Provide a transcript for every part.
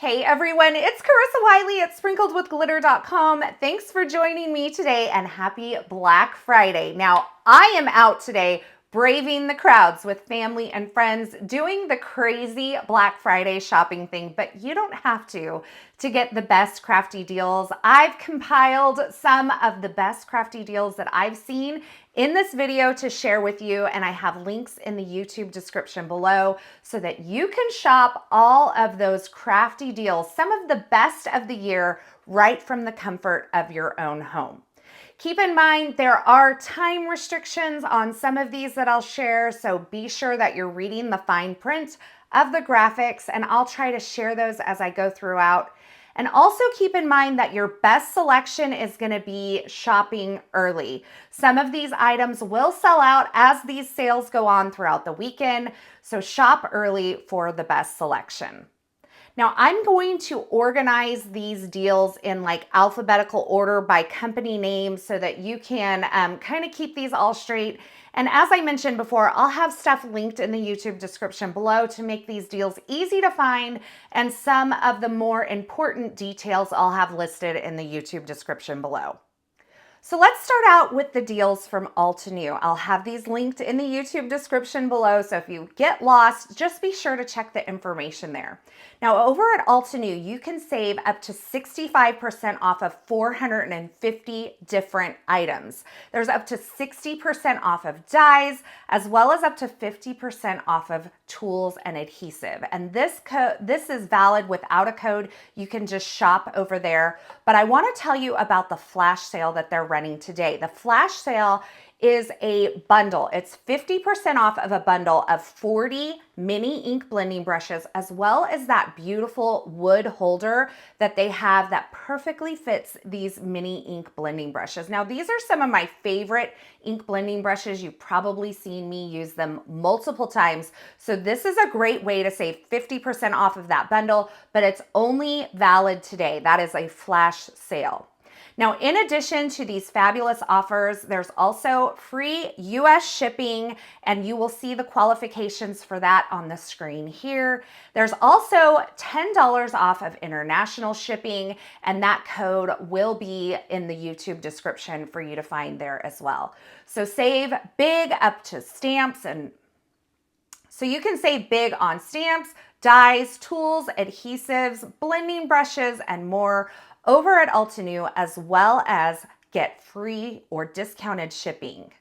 Hey everyone, it's Carissa Wiley at sprinkledwithglitter.com. Thanks for joining me today and happy Black Friday. Now, I am out today braving the crowds with family and friends doing the crazy Black Friday shopping thing, but you don't have to get the best crafty deals. I've compiled some of the best crafty deals that I've seen in this video to share with you, and I have links in the YouTube description below so that you can shop all of those crafty deals, some of the best of the year, right from the comfort of your own home. Keep in mind, there are time restrictions on some of these that I'll share, so be sure that you're reading the fine print of the graphics, and I'll try to share those as I go throughout. And also keep in mind that your best selection is going to be shopping early. Some of these items will sell out as these sales go on throughout the weekend, so shop early for the best selection. Now, I'm going to organize these deals in like alphabetical order by company name so that you can kind of keep these all straight. And as I mentioned before, I'll have stuff linked in the YouTube description below to make these deals easy to find, and some of the more important details I'll have listed in the YouTube description below. So let's start out with the deals from Altenew. I'll have these linked in the YouTube description below, so if you get lost, just be sure to check the information there. Now, over at Altenew, you can save up to 65% off of 450 different items. There's up to 60% off of dyes, as well as up to 50% off of tools and adhesive. And this is valid without a code. You can just shop over there. But I want to tell you about the flash sale that they're running today. The flash sale is a bundle. It's 50% off of a bundle of 40 mini ink blending brushes, as well as that beautiful wood holder that they have that perfectly fits these mini ink blending brushes. Now, these are some of my favorite ink blending brushes. You've probably seen me use them multiple times. So this is a great way to save 50% off of that bundle, but it's only valid today. That is a flash sale. Now, in addition to these fabulous offers, there's also free US shipping, and you will see the qualifications for that on the screen here. There's also $10 off of international shipping, and that code will be in the YouTube description for you to find there as well. So save big up to stamps, and so you can save big on stamps, dyes, tools, adhesives, blending brushes, and more over at Altenew, as well as get free or discounted shipping.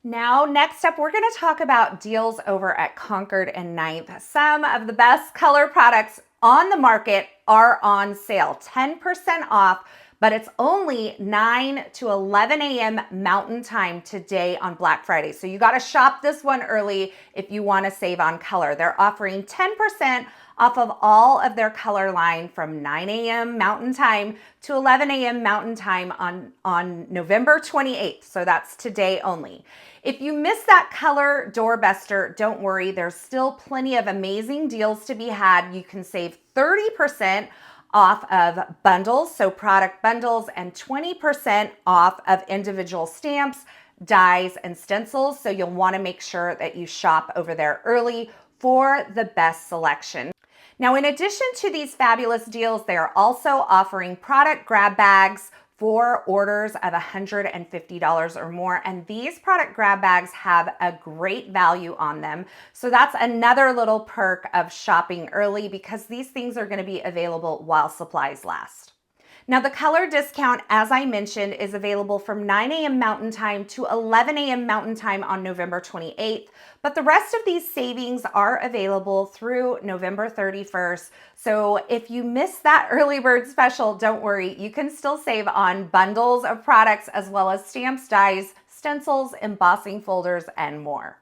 Now, next up, we're going to talk about deals over at Concord and 9th. Some of the best color products on the market are on sale, 10% off, but it's only 9 to 11 a.m. Mountain Time today on Black Friday. So you got to shop this one early if you want to save on color. They're offering 10% off of all of their color line from 9 a.m. Mountain Time to 11 a.m. Mountain Time on November 28th. So that's today only. If you missed that color doorbuster, don't worry. There's still plenty of amazing deals to be had. You can save 30% off of bundles, so product bundles, and 20% off of individual stamps, dies, and stencils. So you'll want to make sure that you shop over there early for the best selection. Now, in addition to these fabulous deals, they are also offering product grab bags for orders of $150 or more. And these product grab bags have a great value on them. So that's another little perk of shopping early, because these things are going to be available while supplies last. Now, the color discount, as I mentioned, is available from 9 a.m. Mountain Time to 11 a.m. Mountain Time on November 28th, but the rest of these savings are available through November 31st. So if you miss that early bird special, don't worry, you can still save on bundles of products, as well as stamps, dies, stencils, embossing folders, and more.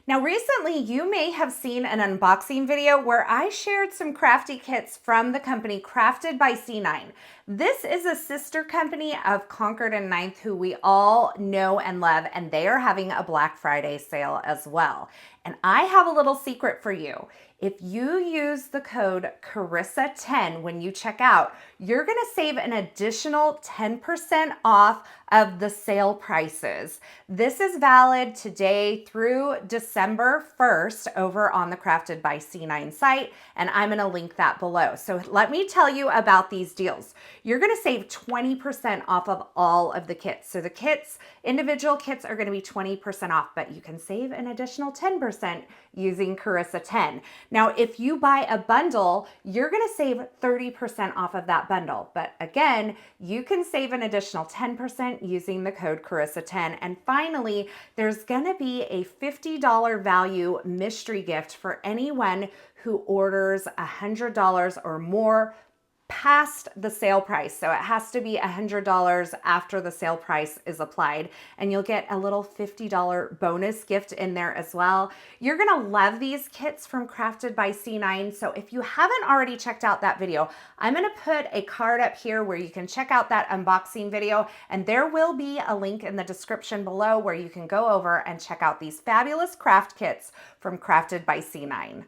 Now, recently you may have seen an unboxing video where I shared some crafty kits from the company Crafted by C9. This is a sister company of Concord and 9th, who we all know and love, and they are having a Black Friday sale as well. And I have a little secret for you. If you use the code Carissa10 when you check out, you're going to save an additional 10% off of the sale prices. This is valid today through December 1st over on the Crafted by C9 site, and I'm going to link that below. So let me tell you about these deals. You're going to save 20% off of all of the kits. So the kits, individual kits are going to be 20% off, but you can save an additional 10% using Carissa10. Now, if you buy a bundle, you're going to save 30% off of that bundle. But again, you can save an additional 10% using the code Carissa10. And finally, there's going to be a $50 value mystery gift for anyone who orders $100 or more past the sale price. So it has to be $100 after the sale price is applied, and you'll get a little $50 bonus gift in there as well. You're gonna love these kits from Crafted by C9. So if you haven't already checked out that video, I'm gonna put a card up here where you can check out that unboxing video, and there will be a link in the description below where you can go over and check out these fabulous craft kits from Crafted by C9.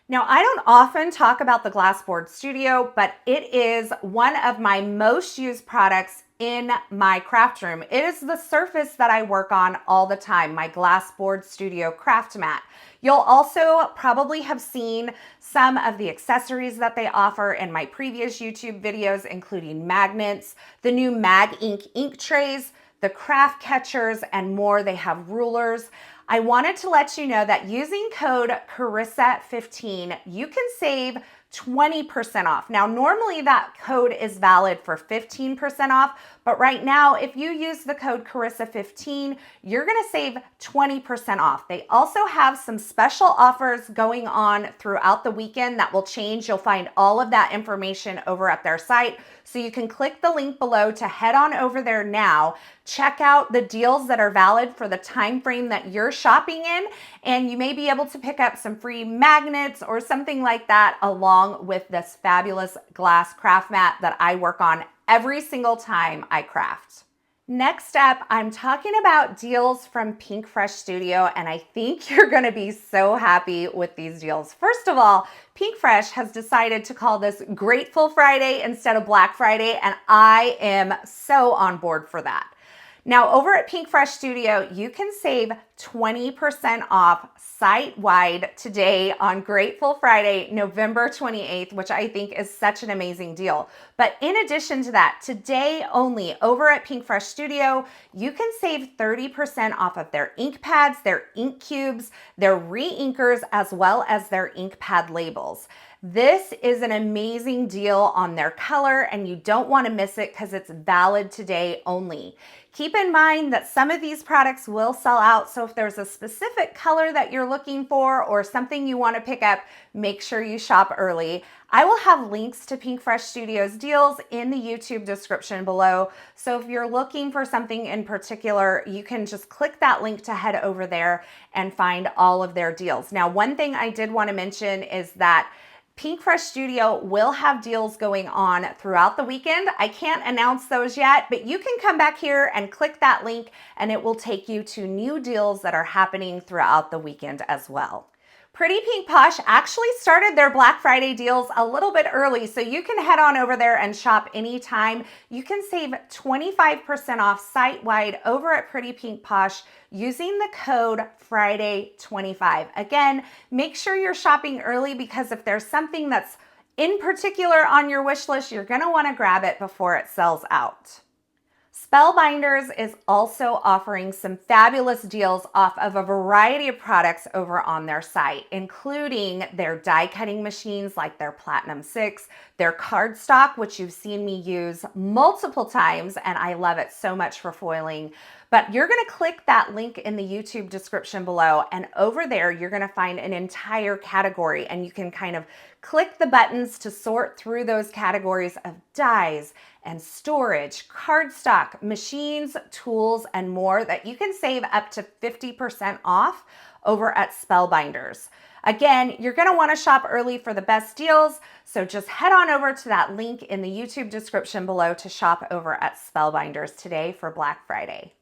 Now, I don't often talk about the Glassboard Studio, but it is one of my most used products in my craft room. It is the surface that I work on all the time, my Glassboard Studio craft mat. You'll also probably have seen some of the accessories that they offer in my previous YouTube videos, including magnets, the new Mag ink trays, the CraftCatchers, and more. They have rulers. I wanted to let you know that using code Carissa15, you can save 20% off. Now, normally that code is valid for 15% off, but right now, if you use the code Carissa15, you're gonna save 20% off. They also have some special offers going on throughout the weekend that will change. You'll find all of that information over at their site. So you can click the link below to head on over there now, check out the deals that are valid for the time frame that you're shopping in, and you may be able to pick up some free magnets or something like that along with this fabulous glass craft mat that I work on every single time I craft. Next up, I'm talking about deals from Pinkfresh Studio, and I think you're gonna be so happy with these deals. First of all, Pinkfresh has decided to call this Grateful Friday instead of Black Friday, and I am so on board for that. Now, over at Pinkfresh Studio, you can save 20% off site-wide today on Grateful Friday, November 28th, which I think is such an amazing deal. But in addition to that, today only over at Pinkfresh Studio, you can save 30% off of their ink pads, their ink cubes, their re-inkers, as well as their ink pad labels. This is an amazing deal on their color, and you don't want to miss it because it's valid today only. Keep in mind that some of these products will sell out, so if there's a specific color that you're looking for or something you want to pick up, make sure you shop early. I will have links to Pinkfresh Studio's deals in the YouTube description below, so if you're looking for something in particular, you can just click that link to head over there and find all of their deals. Now, one thing I did want to mention is that Pinkfresh Studio will have deals going on throughout the weekend. I can't announce those yet, but you can come back here and click that link and it will take you to new deals that are happening throughout the weekend as well. Pretty Pink Posh actually started their Black Friday deals a little bit early, so you can head on over there and shop anytime. You can save 25% off site-wide over at Pretty Pink Posh using the code Friday25. Again, make sure you're shopping early because if there's something that's in particular on your wish list, you're gonna wanna grab it before it sells out. Spellbinders is also offering some fabulous deals off of a variety of products over on their site, including their die cutting machines like their Platinum 6, their cardstock, which you've seen me use multiple times, and I love it so much for foiling. But you're gonna click that link in the YouTube description below, and over there, you're gonna find an entire category, and you can kind of click the buttons to sort through those categories of dies and storage, cardstock, machines, tools, and more that you can save up to 50% off over at Spellbinders. Again, you're gonna wanna shop early for the best deals, so just head on over to that link in the YouTube description below to shop over at Spellbinders today for Black Friday.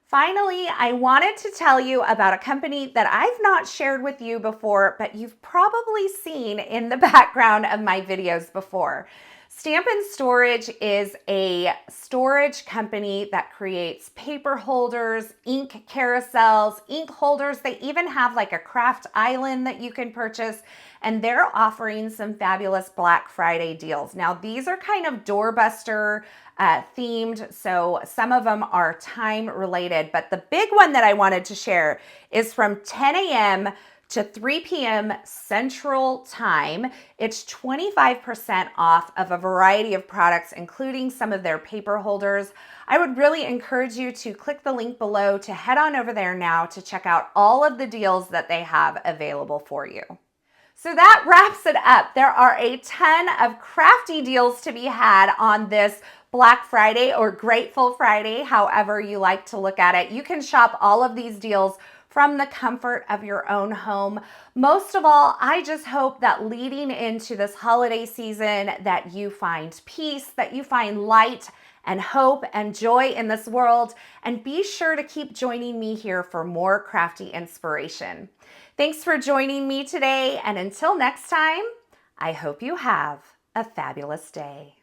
Finally, I wanted to tell you about a company that I've not shared with you before, but you've probably seen in the background of my videos before. Stamp and Storage is a storage company that creates paper holders, ink carousels, ink holders. They even have like a craft island that you can purchase, and they're offering some fabulous Black Friday deals. Now, these are kind of doorbuster themed, so some of them are time related, but the big one that I wanted to share is from 10 a.m. to 3 p.m. Central Time. It's 25% off of a variety of products, including some of their paper holders. I would really encourage you to click the link below to head on over there now to check out all of the deals that they have available for you. So that wraps it up. There are a ton of crafty deals to be had on this Black Friday or Grateful Friday, however you like to look at it. You can shop all of these deals from the comfort of your own home. Most of all, I just hope that leading into this holiday season that you find peace, that you find light and hope and joy in this world, and be sure to keep joining me here for more crafty inspiration. Thanks for joining me today, and until next time, I hope you have a fabulous day.